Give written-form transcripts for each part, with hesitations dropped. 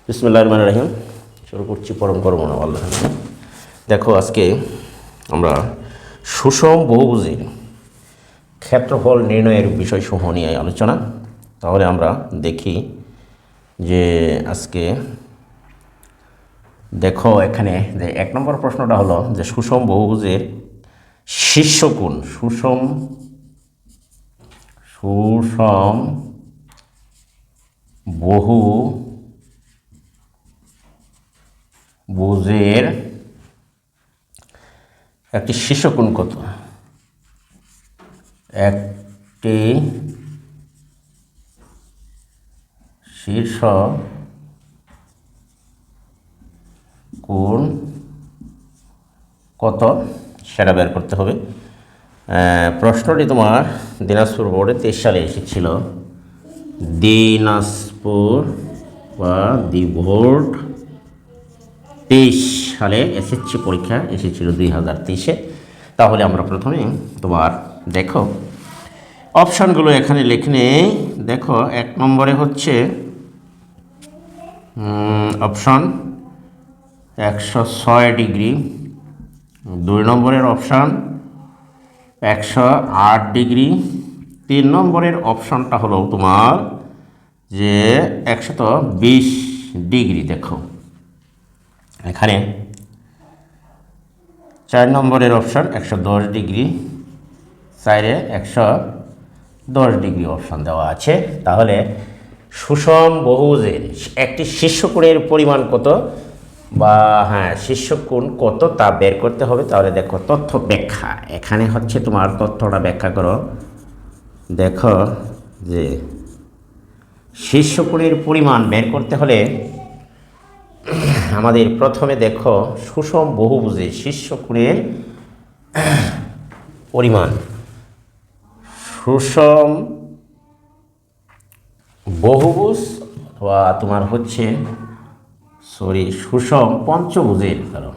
বিসমিল্লাহির রহমানির রহিম। শুরু করছি পরম করুণা আল্লাহ। দেখো, আজকে আমরা সুষম বহুভুজের ক্ষেত্রফল নির্ণয়ের বিষয়সমূহ নিয়ে আলোচনা। তাহলে আমরা দেখি যে আজকে দেখো এখানে যে 1 নম্বর প্রশ্নটা হলো যে সুষম বহুভুজের শীর্ষকোণ সুষম বহুভুজের একটি শীর্ষকোণ কত? একটি শীর্ষ কোণ কত সেটা বের করতে হবে। প্রশ্নটি তোমার দিনাজপুর বোর্ডে 23 সালে এসেছিল। দিনাজপুর বা দি বোর্ড 23 সালে এসএসসি পরীক্ষা এসেছিল 2023-এ। তাহলে আমরা প্রথমে তোমার দেখো অপশানগুলো এখানে লিখে নেই। দেখো 1 নম্বরে হচ্ছে অপশান 106 ডিগ্রি, 2 নম্বরের অপশান 108 ডিগ্রি, 3 নম্বরের অপশানটা হলো তোমার যে 120 ডিগ্রি। দেখো এখানে 4 নম্বরের অপশান 110 ডিগ্রি, 4-এ 110 ডিগ্রি অপশান দেওয়া আছে। তাহলে সুষম বহুভুজের একটি শীর্ষকোণের পরিমাণ কত বা শীর্ষকোণ কত তা বের করতে হবে। তাহলে দেখো তথ্য ব্যাখ্যা, এখানে হচ্ছে তোমার তথ্যটা ব্যাখ্যা করো। দেখো যে শীর্ষকোণের পরিমাণ বের করতে হলে আমাদের প্রথমে দেখো সুষম বহুভুজের শীর্ষকোণের পরিমাণ। সুষম বহুভুজ বা তোমার হচ্ছে সুষম পঞ্চভুজের, কারণ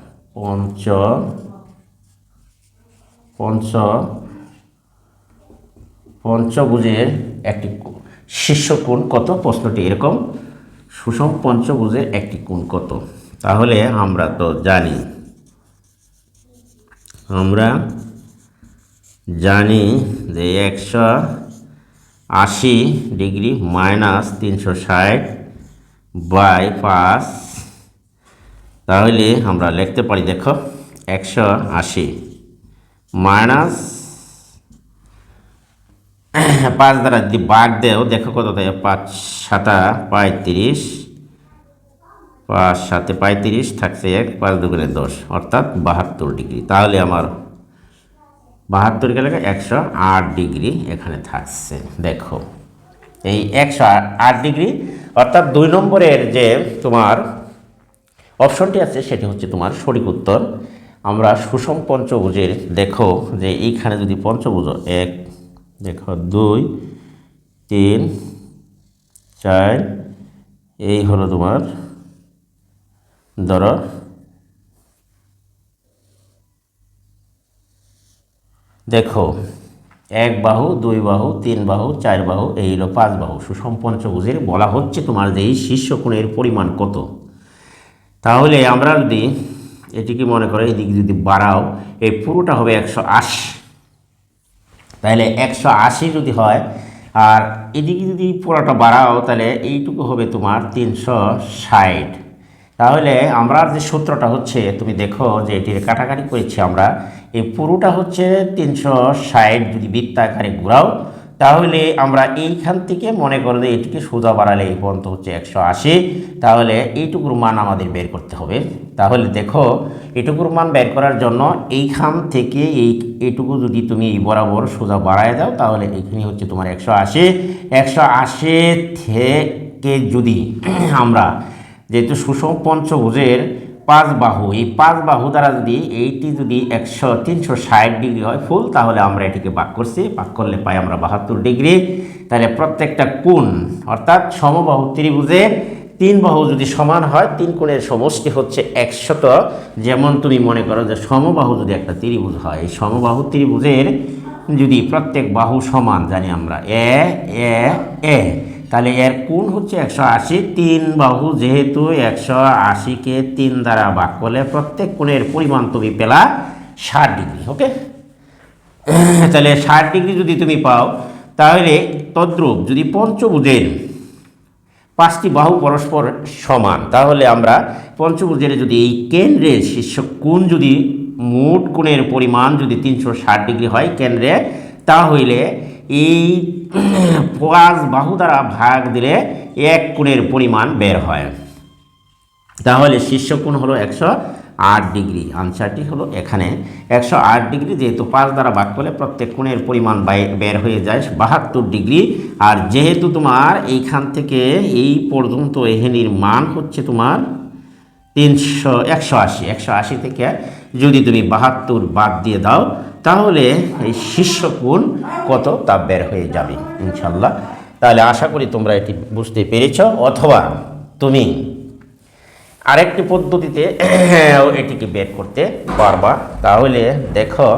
পঞ্চভুজের একটি শীর্ষকোণ কত? প্রশ্নটি এরকম, সুষম পঞ্চভুজের একটি কোণ কত? তাহলে আমরা তো জানি যে 180 ডিগ্রি মাইনাস 360 বাই 5। তাহলে আমরা লিখতে পারি, দেখো 180 মাইনাস 5 দ্বারা যদি ভাগ দেও, দেখো কত দেয়, 5 7 35, 5 7 35 থাকছে 1, 5 2 10, অর্থাৎ 72 ডিগ্রি। তাহলে আমার 72 গেলে 108 ডিগ্রি এখানে থাকছে। দেখো এই 108 ডিগ্রি, অর্থাৎ 2 নম্বরের যে তোমার অপশনটি আছে সেটি হচ্ছে তোমার সঠিক উত্তর। আমরা সুষম পঞ্চভুজের দেখো যে এইখানে যদি পঞ্চভুজ 1 দেখো 2 3 4, এই হলো তোমার ধরো দেখো 1 বাহু 2 বাহু 3 বাহু 4 বাহু, এই হলো 5 বাহু। সুষম পঞ্চভুজের বলা হচ্ছে তোমার যে এই শীর্ষকোণের পরিমাণ কত। তাহলে আমরা যদি এটিকে মনে করো এদিকে যদি বাড়াও, এই পুরোটা হবে 180। তাহলে 180 যদি হয় আর এদিকে যদি পুরোটা বাড়াও, তাহলে এইটুকু হবে তোমার 360। তাহলে আমরা যে সূত্রটা হচ্ছে, তুমি দেখো যে এটির কাটাকাটি করেছি আমরা, এই পুরোটা হচ্ছে 360 যদি বৃত্তাকারে ঘোরাও, তাহলে আমরা এইখান থেকে মনে করো যে এটিকে সোজা বাড়ালে এই পর্যন্ত হচ্ছে 180। তাহলে এইটুকুর মান আমাদের বের করতে হবে। তাহলে দেখো এইটুকুর মান বের করার জন্য এইখান থেকে এইটুকু যদি তুমি এই বরাবর সোজা বাড়ায় দাও, তাহলে এইখানে হচ্ছে তোমার 180। 180 থেকে যদি আমরা যেহেতু সুষম পঞ্চভুজের 5 বাহু, এই 5 বাহু দ্বারা যদি এইটি যদি 360 ডিগ্রি হয় ফুল, তাহলে আমরা এটিকে ভাগ করছি, ভাগ করলে পাই আমরা 72 ডিগ্রি। তাহলে প্রত্যেকটা কোণ অর্থাৎ সমবাহু ত্রিভুজের 3 বাহু যদি সমান হয়, 3 কোণের সমষ্টি হচ্ছে 100। যেমন তুমি মনে করো যে সমবাহু যদি একটা ত্রিভুজ হয়, এই সমবাহু ত্রিভুজের যদি প্রত্যেক বাহু সমান জানি আমরা এ এ এ, তাহলে এর কোণ হচ্ছে 180, 3 বাহু যেহেতু 180কে 3 দ্বারা ভাগ করলে প্রত্যেক কোণের পরিমাণ তুমি পেলা 60 ডিগ্রি। ওকে, তাহলে 60 ডিগ্রি যদি তুমি পাও, তাহলে তদ্রূপ যদি পঞ্চভুজের 5টি বাহু পরস্পর সমান, তাহলে আমরা পঞ্চভুজের যদি এই কেন্দ্রের শীর্ষ কোণ যদি মোট কোণের পরিমাণ যদি 360 ডিগ্রি হয় কেন্দ্রে, তাহলে এই 5 বাহু দ্বারা ভাগ দিলে এক কোণের পরিমাণ বের হয়। তাহলে শীর্ষ কোণ হলো 108 ডিগ্রি। আনসারটি হলো এখানে 108 ডিগ্রি, যেহেতু 5 দ্বারা ভাগ করলে প্রত্যেক কোণের পরিমাণ বের হয়ে যায় 72 ডিগ্রি। আর যেহেতু তোমার এইখান থেকে এই পর্যন্ত এখানের মান হচ্ছে তোমার 180 থেকে যদি তুমি 72 বাদ দিয়ে দাও, তাহলে এই শীর্ষ কোণ কত তা বের হয়ে যাবে ইনশাল্লাহ। তাহলে আশা করি তোমরা এটি বুঝতে পেরেছ, অথবা তুমি আরেকটি পদ্ধতিতে এটিকে বের করতে পারবা। তাহলে দেখো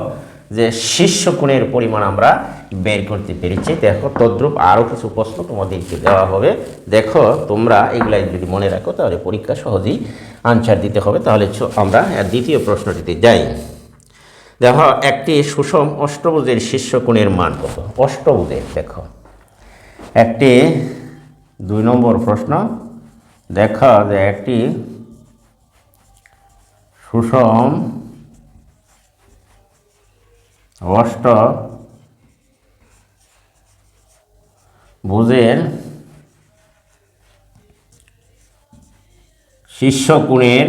যে শীর্ষ কোণের পরিমাণ আমরা বের করতে পেরেছি। দেখো তদ্রূপ আরও কিছু প্রশ্ন তোমাদেরকে দেওয়া হবে। দেখো তোমরা এগুলাই যদি মনে রাখো তাহলে পরীক্ষা সহজেই আনসার দিতে হবে। তাহলে আমরা দ্বিতীয় প্রশ্নটিতে যাই। দেখো একটি সুষম অষ্টভুজের শীর্ষ কোণের মান কত? অষ্টভুজের দেখো একটি 2 নম্বর প্রশ্ন। দেখো যে একটি সুষম অষ্টভুজের শীর্ষ কোণের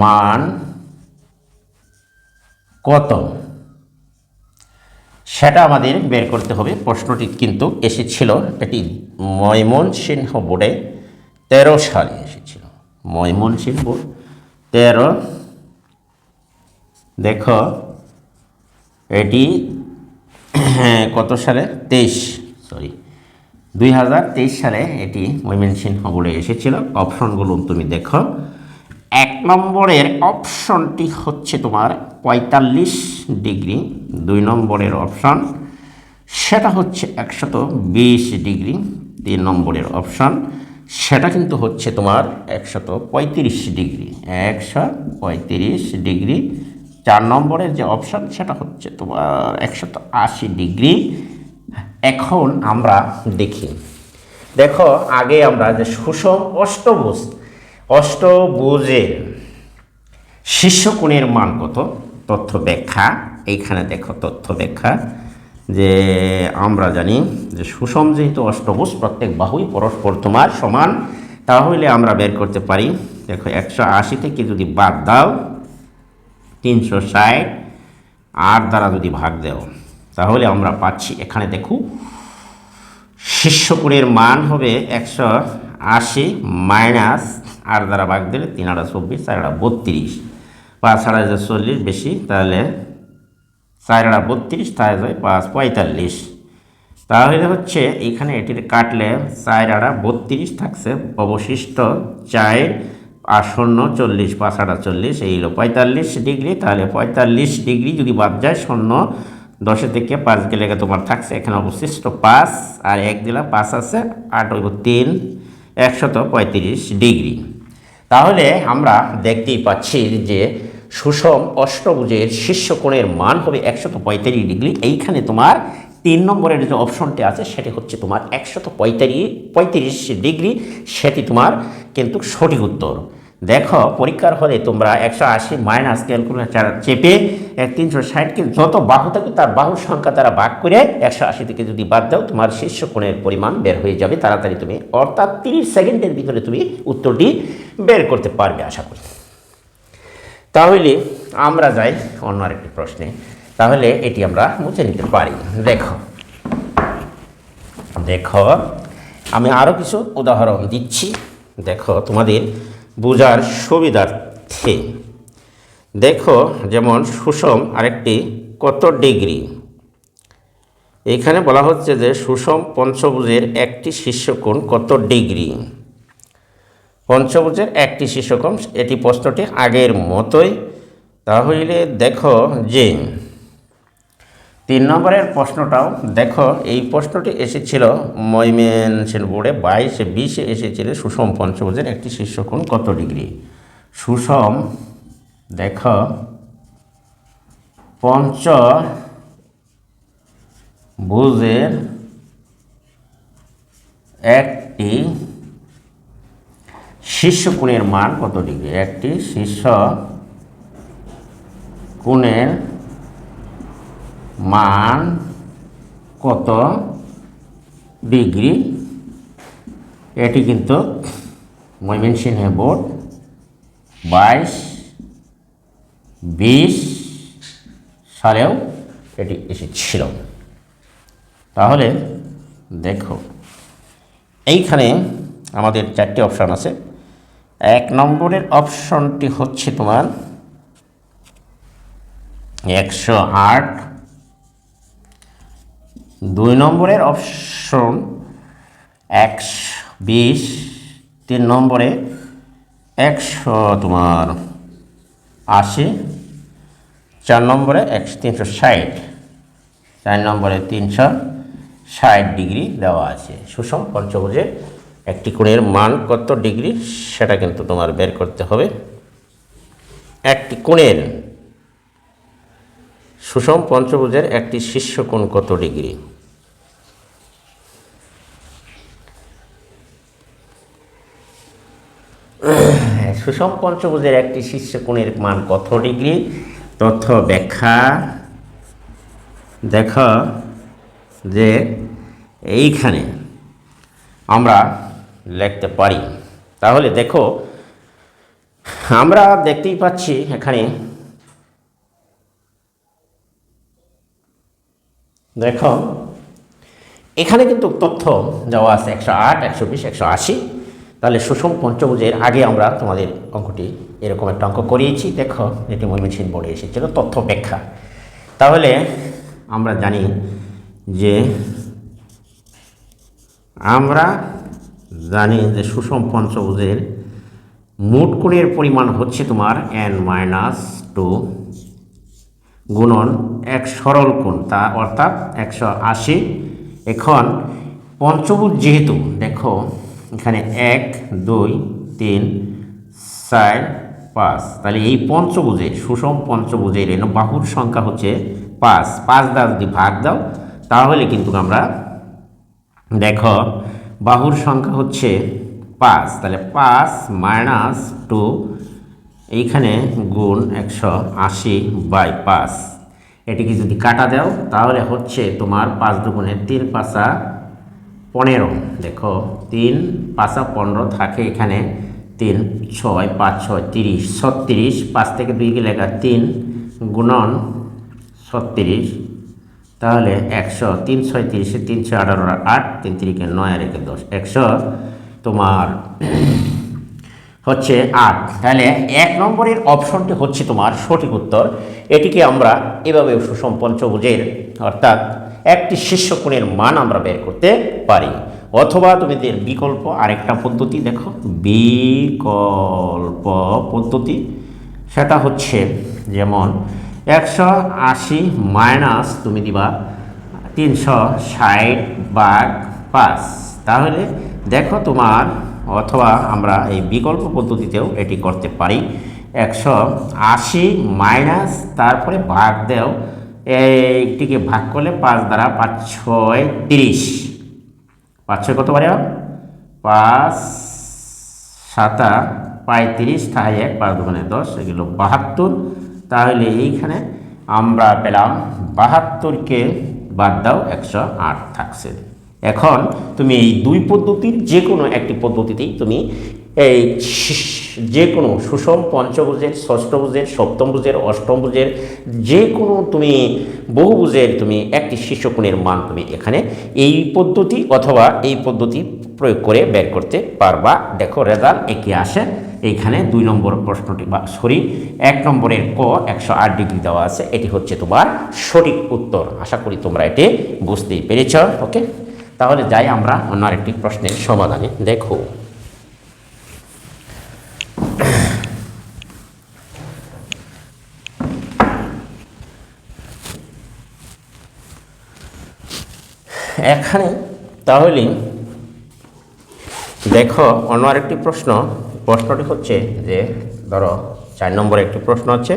মান কত, সেটা আমাদের বের করতে হবে। প্রশ্নটি কিন্তু এসেছিল, এটি ময়মনসিংহ বোর্ডে 13 সালে এসেছিল। ময়মনসিংহ বোর্ড 13। দেখো এটি কত সালে? 2023 সালে এটি ময়মনসিংহ বোর্ডে এসেছিল। অপশনগুলো তুমি দেখো। 1 নম্বরের অপশনটি হচ্ছে তোমার 45 ডিগ্রি। 2 নম্বরের অপশন সেটা হচ্ছে 120 ডিগ্রি। 3 নম্বরের অপশন সেটা কিন্তু হচ্ছে তোমার 135 ডিগ্রি। 135 ডিগ্রি। 4 নম্বরের যে অপশন সেটা হচ্ছে তোমার 180 ডিগ্রি। এখন আমরা দেখি, দেখো আগে আমরা যে সুষম অষ্টভুজের শীর্ষ কোণের মান কত, তথ্য ব্যাখ্যা। এইখানে দেখো তথ্য ব্যাখ্যা যে আমরা জানি যে সুষম যেহেতু অষ্টভুজ প্রত্যেক বাহুই পরস্পর তোমার সমান, তাহলে আমরা বের করতে পারি। দেখো 180 থেকে যদি বাদ দাও 360 8 দ্বারা যদি ভাগ দাও, তাহলে আমরা পাচ্ছি এখানে দেখো শীর্ষ কোণের মান হবে 180 মাইনাস 8 দ্বারা ভাগ দিলে 3 8 24 4 8 32 5 8 40 বেশি, তাহলে 4 8 32 তাহলে যায় 5 45। তাহলে হচ্ছে এখানে এটির কাটলে 4 8 32 থাকছে, অবশিষ্ট 4 আর 0 40 5 8 40, এই হলো 45 ডিগ্রি। তাহলে 45 ডিগ্রি যদি বাদ যায় 0 10 থেকে 5 গেলে তোমার থাকছে এখানে অবশিষ্ট 5 আর 1 দিলা 5 আছে 8 হইব 3 135 ডিগ্রি। তাহলে আমরা দেখতেই পাচ্ছি যে সুষম অষ্টভুজের শীর্ষ কোণের মান হবে 135 ডিগ্রি। এইখানে তোমার 3 নম্বরের যে অপশনটি আছে সেটি হচ্ছে তোমার 135 ডিগ্রি, সেটি তোমার কিন্তু সঠিক উত্তর। দেখো পরীক্ষার হলে তোমরা 180 মাইনাস ক্যালকুলেটর চেপে 360কে যত বাহু থাকে তার বাহুর সংখ্যা দ্বারা ভাগ করে 180 থেকে যদি বাদ দাও তোমার শীর্ষ কোণের পরিমাণ বের হয়ে যাবে তাড়াতাড়ি তুমি, অর্থাৎ 30 সেকেন্ডের ভিতরে তুমি উত্তরটি বের করতে পারবে আশা করি। তাহলে আমরা যাই অন্য আরেকটি প্রশ্নে। তাহলে এটি আমরা মুছে নিতে পারি। দেখো আমি আরও কিছু উদাহরণ দিচ্ছি, দেখো তোমাদের বোঝার সুবিধার্থে। দেখো যেমন সুষম আরেকটি কত ডিগ্রি, এখানে বলা হচ্ছে যে সুষম পঞ্চভুজের একটি শীর্ষকোণ কত ডিগ্রি। পঞ্চভুজের একটি শীর্ষকোণ, এটি প্রশ্নটি আগের মতোই। তাহলে দেখো যে তিন নম্বরের প্রশ্নটাও দেখো, এই প্রশ্নটি এসেছিল ময়মনসিংহ বোর্ডে 22-20 এসেছিল সুষম পঞ্চভুজের একটি শীর্ষকোণ কত ডিগ্রি। সুষম দেখো পঞ্চভুজের একটি শীর্ষকোণের মান কত ডিগ্রি। একটি শীর্ষ কোণের মান কত ডিগ্রি, এটি কিন্তু ময়মনসিংহ বোর্ড 22-20 সালেও এটি এসেছিল। তাহলে দেখো এইখানে আমাদের চারটি অপশান আছে। 1 নম্বরের অপশনটি হচ্ছে তোমার 108, 2 নম্বরের অপশন 120, 3 নম্বরে 180, 4 নম্বরে 360, 4 নম্বরে 360 ডিগ্রি দেওয়া আছে। সুষম পঞ্চভুজের একটি কোণের মান কত ডিগ্রি সেটা কিন্তু তোমার বের করতে হবে। একটি কোণের সুষম পঞ্চভুজের একটি শীর্ষকোণ কত ডিগ্রি। সুষম পঞ্চভুজের একটি শীর্ষকোণের মান কত ডিগ্রি, তথ্য ব্যাখ্যা। দেখো যে এইখানে আমরা লিখতে পারি। তাহলে দেখো আমরা দেখতেই পাচ্ছি এখানে, দেখো এখানে কিন্তু তথ্য দেওয়া আছে 108, 120, 180। তাহলে সুষম পঞ্চভুজের আগে আমরা তোমাদের অঙ্কটি এরকম একটা অঙ্ক করিয়েছি। দেখো এটি ময়মনসিংহ বোর্ডে এসেছিল তথ্য ব্যাখ্যা। তাহলে আমরা জানি যে সুষম পঞ্চভুজের মোট কোণের পরিমাণ হচ্ছে তোমার n-2 গুণন এক সরল কোণ, তা অর্থাৎ 180। এখন পঞ্চভুজ যেহেতু দেখো এখানে 1, 2, 3, 4, 5, তাহলে এই পঞ্চভুজের সুষম পঞ্চভুজের বাহুর সংখ্যা হচ্ছে 5। 5 দ্বারা যদি ভাগ দাও তাহলে কিন্তু আমরা দেখো বাহুর সংখ্যা হচ্ছে 5। তাহলে 5 - 2 এইখানে গুণ 180/5। এটিকে যদি কাটা দাও তাহলে হচ্ছে তোমার 5 দুগুণে 3 পাঁচা 15। দেখো 3 পাঁচা 15 থাকে এখানে, 3 6 5 6 30, 36। 5 থেকে 2 গেলে 3 গুণন 36। তাহলে 100, 3 6 30, 3 6 18, 8, 3 3 9 আর 1 10, 100 তোমার হচ্ছে 8। তাহলে 1 নম্বরের অপশনটি হচ্ছে তোমার সঠিক উত্তর। এটিকে আমরা এভাবে সুষম পঞ্চভুজের অর্থাৎ একটি শীর্ষকোণের মান আমরা বের করতে পারি। অথবা তুমি বিকল্প আরেকটা পদ্ধতি দেখো, বিকল্প পদ্ধতি সেটা হচ্ছে যেমন 180 মাইনাস তুমি দিবা 360/5। তাহলে দেখো তোমার, অথবা আমরা এই বিকল্প পদ্ধতিতেও এটি করতে পারি। 180 মাইনাস তারপরে ভাগ দেও, এইটিকে ভাগ করলে 5 দ্বারা 5 6 30, 5 6 কত পারে 5 7 35, তাই 1 5 দুগুণে 10, এগুলো 72। তাহলে এইখানে আমরা পেলাম 72কে বাদ দাও 108 থাকছে। এখন তুমি এই দুই পদ্ধতির যে কোনো একটি পদ্ধতিতেই তুমি এই যে কোনো সুষম পঞ্চভুজের, ষষ্ঠভুজের, সপ্তমভুজের, অষ্টমভুজের যে কোনো তুমি বহুভুজের তুমি একটি শীর্ষকোণের মান তুমি এখানে এই পদ্ধতি অথবা এই পদ্ধতি প্রয়োগ করে বের করতে পারবা। দেখো রেজাল্ট একই আসে। এইখানে 2 নম্বর প্রশ্নটি বা 1 নম্বরের ক 108 ডিগ্রি দেওয়া আছে, এটি হচ্ছে তোমার সঠিক উত্তর। আশা করি তোমরা এটি বুঝতেই পেরেছ। ওকে, তাহলে যাই আমরা অন্য আরেকটি প্রশ্নের সমাধানে। দেখো এখানে তাহলে দেখো অন্য আরেকটি প্রশ্নটি হচ্ছে যে ধরো 4 নম্বরে একটি প্রশ্ন হচ্ছে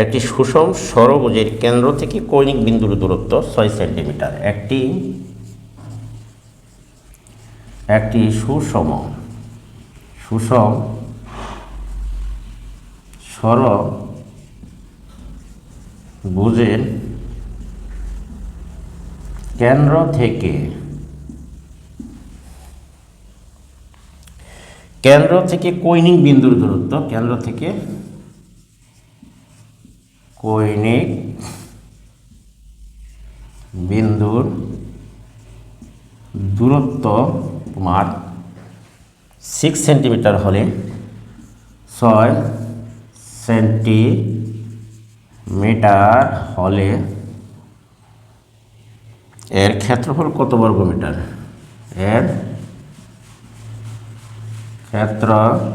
একটি সুষম ষড়ভুজের কেন্দ্র থেকে কৌণিক বিন্দুর দূরত্ব 6 সেন্টিমিটার। একটি সুষম ষড়ভুজের কেন্দ্র থেকে কৌণিক বিন্দুর দূরত্ব তোমার 6 সেন্টিমিটার হলে 6 সেন্টিমিটার হলে এর ক্ষেত্রফল কত বর্গমিটার? এর ক্ষেত্রফল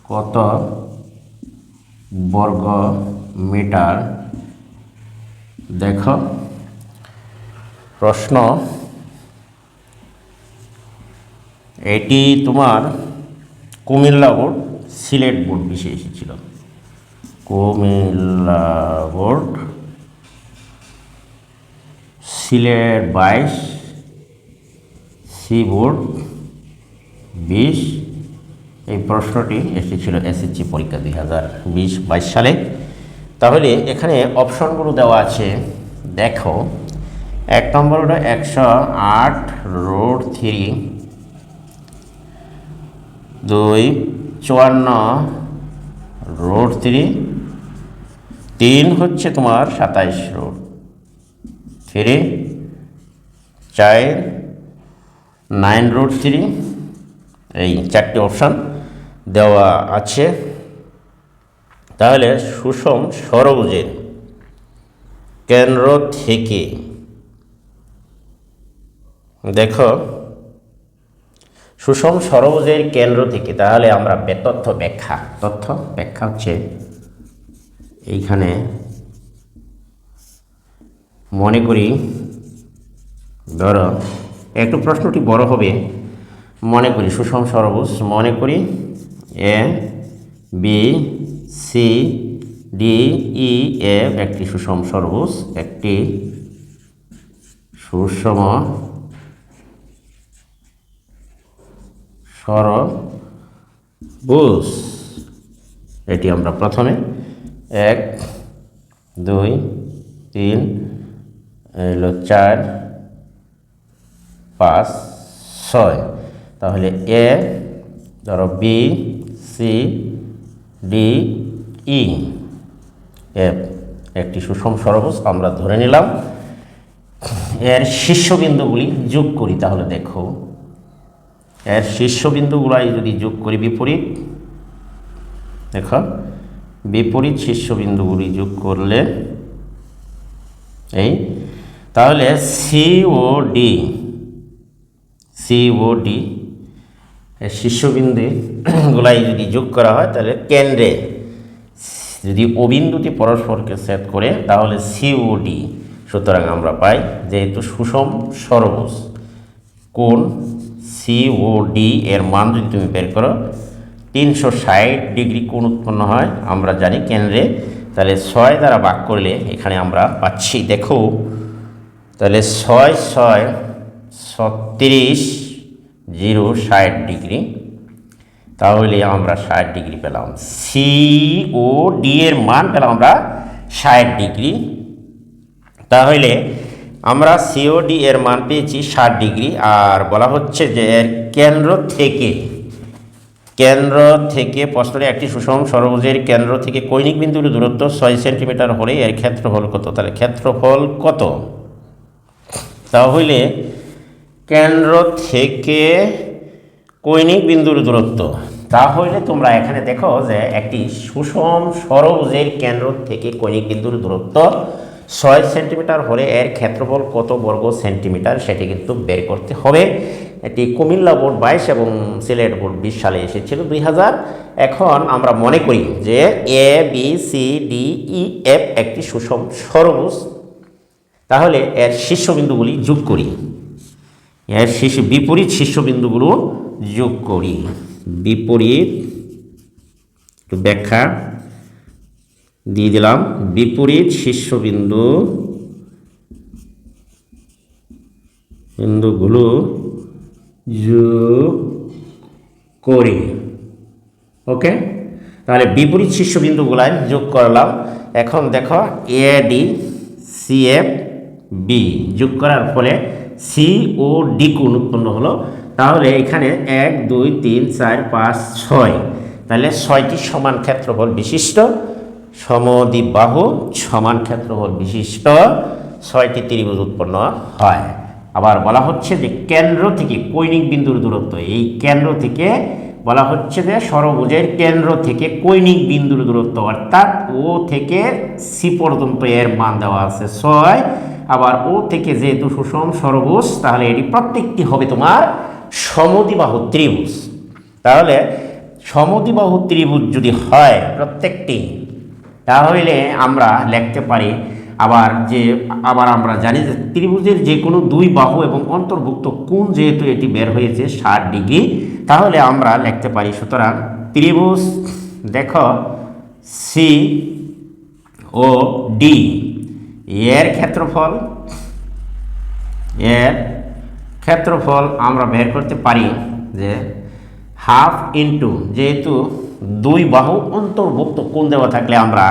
কত বর্গমিটার? দেখো প্রশ্ন এটি তোমার কুমিল্লা বোর্ড, সিলেট বোর্ড বিষয়ে এসেছিল। Comilla board, Sylhet 22, C board 20। এই প্রশ্নটি এসেছিল এসএসসি পরীক্ষা 2020-22 সালে। তাহলে এখানে অপশনগুলো দেওয়া আছে, দেখো 1 নম্বর হলো 108√3, 2 54√3, 3 হচ্ছে তোমার 27√3, 4 9√3। এই 4টি অপশান দেওয়া আছে। তাহলে সুষম ষড়ভুজের কেন্দ্র থেকে দেখো সুষম ষড়ভুজের কেন্দ্র থেকে, তাহলে আমরা তথ্য ব্যাখ্যা হচ্ছে এইখানে মনে করি, ধরো একটু প্রশ্নটি বড় হবে, মনে করি সুষম ষড়ভুজ, মনে করি A B C D E F একটি সুষম ষড়ভুজ, একটি সুষম ষড়ভুজ। এটি আমরা প্রথমে 1 2 3 4 5 6, তাহলে এ ধরো B C D E F একটি সুষম ষড়ভুজ আমরা ধরে নিলাম। এর শীর্ষবিন্দুগুলি যোগ করি, তাহলে দেখো এর শীর্ষবিন্দুগুলাই যদি যোগ করি বিপরীত, দেখো বিপরীত শীর্ষবিন্দুগুলি যোগ করলে এই, তাহলে সি ও ডি এর শীর্ষবিন্দুগুলাই যদি যোগ করা হয়, তাহলে কেন্দ্রে যদি ও বিন্দুটি পরস্পরকে ছেদ করে, তাহলে সি ও ডি। সুতরাং আমরা পাই যেহেতু সুষম ষড়ভুজ, কোণ সি ও ডি এর মান যদি তুমি বের করো 360 ডিগ্রি কোণ উৎপন্ন হয় আমরা জানি কেন্দ্রে, তাহলে 6 দ্বারা ভাগ করলে এখানে আমরা পাচ্ছি, দেখো তাহলে 6 6 36 0 60 ডিগ্রি, তাহলে আমরা 60 ডিগ্রি পেলাম। সি ও ডি এর মান পেলাম আমরা 60 ডিগ্রি, তাহলে আমরা সিওডি এর মান পেয়েছি 60 ডিগ্রি। আর বলা হচ্ছে যে এর কেন্দ্র থেকে প্রশ্নে একটি সুষম ষড়ভুজের কেন্দ্র থেকে কৌণিক বিন্দুর দূরত্ব 6 সেন্টিমিটার হলে এর ক্ষেত্রফল কত? তাহলে ক্ষেত্রফল কত? তাহলে কেন্দ্র থেকে কৌণিক বিন্দুর দূরত্ব, তাহলে তোমরা এখানে দেখো যে একটি সুষম ষড়ভুজের কেন্দ্র থেকে কৌণিক বিন্দুর দূরত্ব 6 সেন্টিমিটার হলে এর ক্ষেত্রফল কত বর্গ সেন্টিমিটার সেটি কিন্তু বের করতে হবে। এটি কুমিল্লা বোর্ড 22 এবং সিলেট বোর্ড 20 সালে এসেছিল 2000। এখন আমরা মনে করি যে A B C D E F একটি সুষম ষড়ভুজ, তাহলে এর শীর্ষবিন্দুগুলি যোগ করি, এর বিপরীত শীর্ষবিন্দুগুলো যোগ করি। বিপরীত একটু ব্যাখ্যা দিয়ে দিলাম, বিপরীত বিন্দুগুলো যোগ করি। ওকে, তাহলে বিপরীত শীর্ষবিন্দুগুলাই যোগ করলাম। এখন দেখো AD CF B যোগ করার ফলে সি ও ডি কোণ উৎপন্ন হলো। তাহলে এখানে 1 2 3 4 5 6, তাহলে 6টি সমান ক্ষেত্রফল বিশিষ্ট সমদ্বিবাহু সমান ক্ষেত্রফল বিশিষ্ট 6টি ত্রিভুজ উৎপন্ন হয়। আবার বলা হচ্ছে যে কেন্দ্র থেকে কৈনিক বিন্দুর দূরত্ব, এই কেন্দ্র থেকে বলা হচ্ছে যে ষড়ভুজের কেন্দ্র থেকে কৈনিক বিন্দুর দূরত্ব, অর্থাৎ ও থেকে সি পর্যন্ত এর মান দেওয়া আছে 6। আবার ও থেকে যেহেতু সুষম ষড়ভুজ, তাহলে এটি প্রত্যেকটি হবে তোমার সমদ্বিবাহু ত্রিভুজ। তাহলে সমদ্বিবাহু ত্রিভুজ যদি হয় প্রত্যেকটি, তাহলে আমরা লিখতে পারি আবার আমরা জানি যে ত্রিভুজের যে কোনো দুই বাহু এবং অন্তর্ভুক্ত কোণ যেহেতু এটি বের হয়েছে 60 ডিগ্রি, তাহলে আমরা লিখতে পারি, সুতরাং ত্রিভুজ দেখো সি ও ডি এর ক্ষেত্রফল আমরা বের করতে পারি যে হাফ ইন্টু, যেহেতু দুই বাহু অন্তর্ভুক্ত কোণ দেওয়া থাকলে আমরা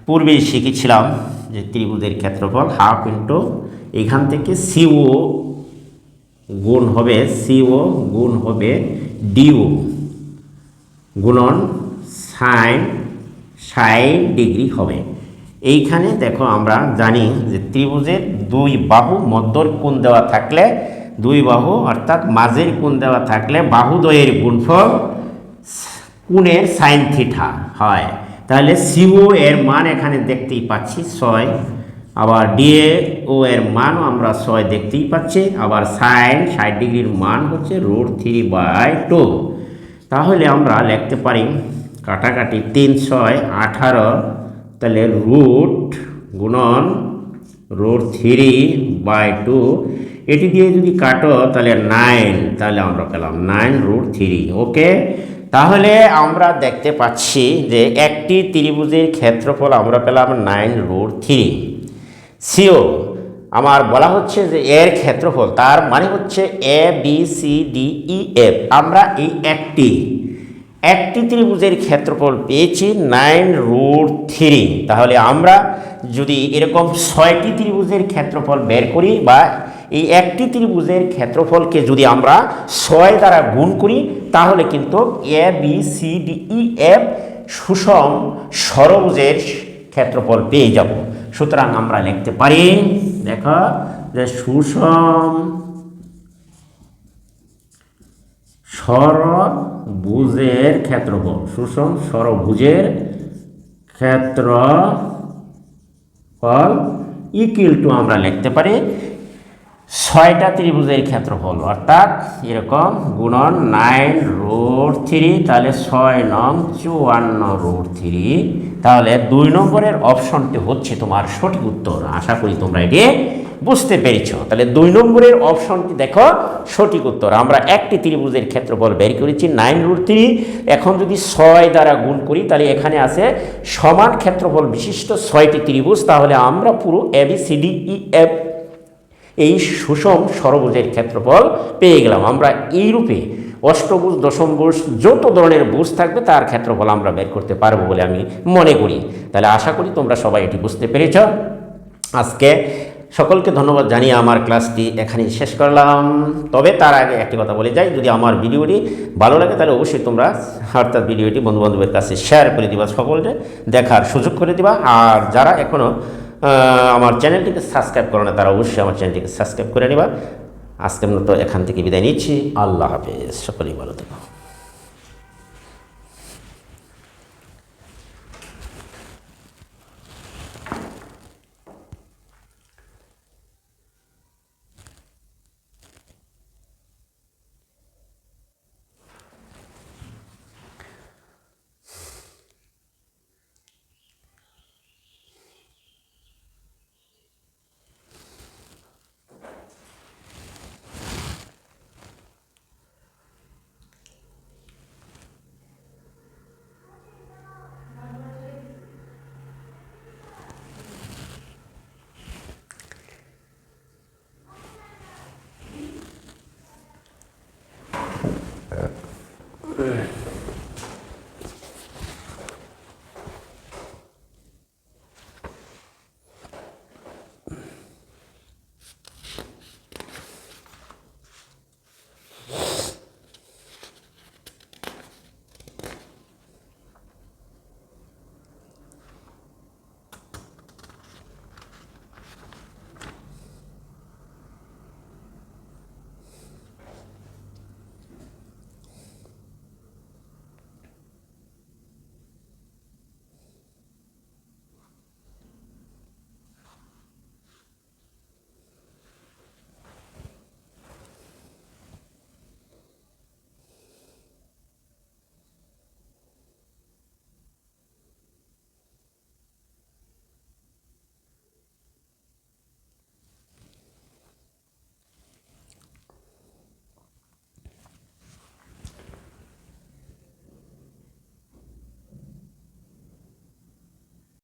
পূর্বেই শিখেছিলাম যে ত্রিভুজের ক্ষেত্রফল হাফ ইন্টু এখান থেকে সিও গুণ হবে ডিও গুণন সাইন 60 ডিগ্রি হবে। এইখানে দেখো আমরা জানি যে ত্রিভুজের দুই বাহু মধ্যর কোণ দেওয়া থাকলে, দুই বাহু অর্থাৎ মাঝের কোণ দেওয়া থাকলে বাহুদ্বয়ের গুণফল কোণের সাইন থিটা হয়। তাহলে সিও এর মান এখানে দেখতেই পাচ্ছি 6, আবার ডিএও এর মানও আমরা 6 দেখতেই পাচ্ছি, আবার সাইন 60 ডিগ্রির মান হচ্ছে √3/2। তাহলে আমরা লিখতে পারি কাটাকাটি 3 6 18, তাহলে রুট গুণন √3/2, এটি দিয়ে যদি কাটো তাহলে 9, তাহলে আমরা পেলাম 9√3। ওকে, তাহলে আমরা দেখতে পাচ্ছি যে একটি ত্রিভুজের ক্ষেত্রফল আমরা পেলাম 9√3। সিও আমার বলা হচ্ছে যে এর ক্ষেত্রফল, তার মানে হচ্ছে ABCDEF। আমরা এই একটি ত্রিভুজের ক্ষেত্রফল পেয়েছি 9√3। তাহলে আমরা যদি এরকম 6টি ত্রিভুজের ক্ষেত্রফল বের করি, বা এই একটি ত্রিভুজের ক্ষেত্রফলকে যদি আমরা 6 দ্বারা গুণ করি, তাহলে কিন্তু ABCDEF সুষম ষড়ভুজের ক্ষেত্রফল পেয়ে যাব। সুতরাং আমরা লিখতে পারি, দেখো যে সুষম ষড়ভুজের ক্ষেত্রফল, সুষম ষড়ভুজের ক্ষেত্রফল ইকুয়াল টু আমরা লিখতে পারি 6টা ত্রিভুজের ক্ষেত্রফল, অর্থাৎ এরকম গুণন 9√3, তাহলে 6 নং 54√3। তাহলে 2 নম্বরের অপশনটি হচ্ছে তোমার সঠিক উত্তর। আশা করি তোমরা এটি বুঝতে পেরেছ। তাহলে 2 নম্বরের অপশনটি দেখো সঠিক উত্তর। আমরা একটি ত্রিভুজের ক্ষেত্রফল বের করেছি 9√3। এখন যদি 6 দ্বারা গুণ করি, তাহলে এখানে আছে সমান ক্ষেত্রফল বিশিষ্ট 6টি ত্রিভুজ। তাহলে আমরা পুরো ABCDEF এই সুষম ষড়ভুজের ক্ষেত্রফল পেয়ে গেলাম। আমরা এই রূপে অষ্টভুজ, দশমভুজ, যত ধরনের ভুজ থাকবে তার ক্ষেত্রফল আমরা বের করতে পারবো বলে আমি মনে করি। তাহলে আশা করি তোমরা সবাই এটি বুঝতে পেরেছ। আজকে সকলকে ধন্যবাদ জানিয়ে আমার ক্লাসটি এখানেই শেষ করলাম। তবে তার আগে একটি কথা বলে যাই, যদি আমার ভিডিওটি ভালো লাগে তাহলে অবশ্যই তোমরা অর্থাৎ ভিডিওটি বন্ধুবান্ধবের কাছে শেয়ার করে দিবা, সকলকে দেখার সুযোগ করে দিবা। আর যারা এখনও আমার চ্যানেলটিকে সাবস্ক্রাইব করো না, তারা অবশ্যই আমার চ্যানেলটিকে সাবস্ক্রাইব করে নেবা। আজকের মতো এখান থেকে বিদায় নিচ্ছি। আল্লাহ হাফেজ, সকলেই ভালো থাকবে।